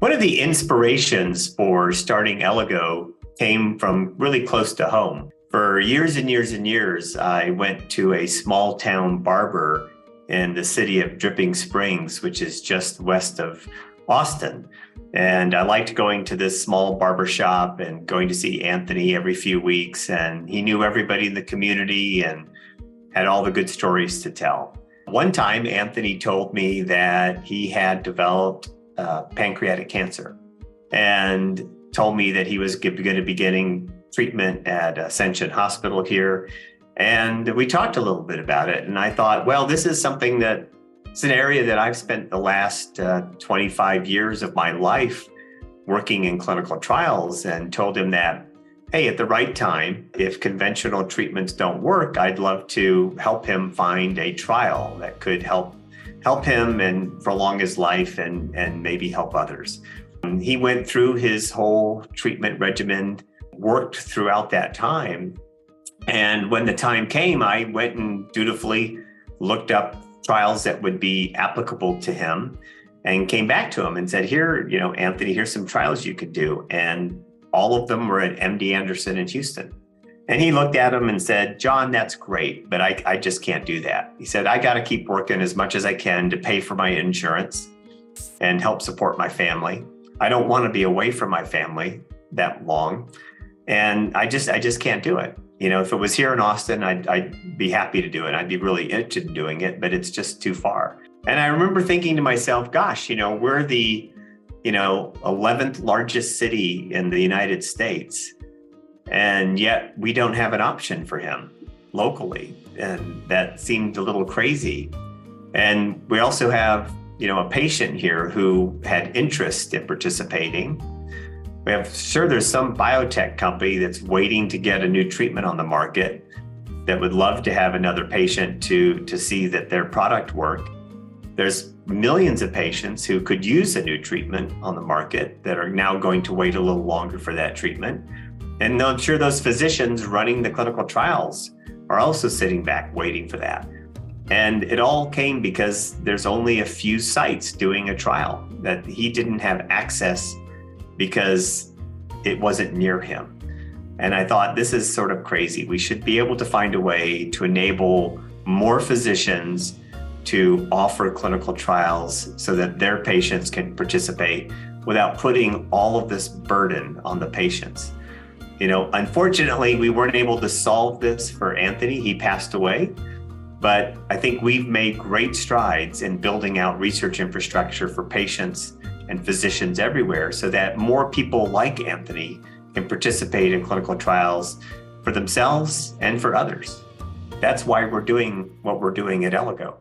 One of the inspirations for starting Elligo came from really close to home. For years and years and years, I went to a small town barber in the city of Dripping Springs, which is just west of Austin. And I liked going to this small barber shop and going to see Anthony every few weeks. And he knew everybody in the community and had all the good stories to tell. One time, Anthony told me that he had developed pancreatic cancer and told me that he was going to be getting treatment at Ascension Hospital here. And we talked a little bit about it. And I thought, well, this is something that it's an area that I've spent the last 25 years of my life working in clinical trials, and told him that, hey, at the right time, if conventional treatments don't work, I'd love to help him find a trial that could help him and prolong his life and maybe help others. He went through his whole treatment regimen, worked throughout that time. And when the time came, I went and dutifully looked up trials that would be applicable to him and came back to him and said, here, Anthony, here's some trials you could do. And all of them were at MD Anderson in Houston. And he looked at them and said, John, that's great, but I just can't do that. He said, I got to keep working as much as I can to pay for my insurance and help support my family. I don't want to be away from my family that long. And I just can't do it. If it was here in Austin, I'd be happy to do it. I'd be really interested in doing it, but it's just too far. And I remember thinking to myself, gosh, we're the 11th largest city in the United States. And yet we don't have an option for him locally. And that seemed a little crazy. And we also have, a patient here who had interest in participating. There's some biotech company that's waiting to get a new treatment on the market that would love to have another patient to see that their product work. There's millions of patients who could use a new treatment on the market that are now going to wait a little longer for that treatment. And I'm sure those physicians running the clinical trials are also sitting back waiting for that. And it all came because there's only a few sites doing a trial that he didn't have access because it wasn't near him. And I thought, this is sort of crazy. We should be able to find a way to enable more physicians to offer clinical trials so that their patients can participate without putting all of this burden on the patients. Unfortunately, we weren't able to solve this for Anthony. He passed away. But I think we've made great strides in building out research infrastructure for patients and physicians everywhere so that more people like Anthony can participate in clinical trials for themselves and for others. That's why we're doing what we're doing at Elligo.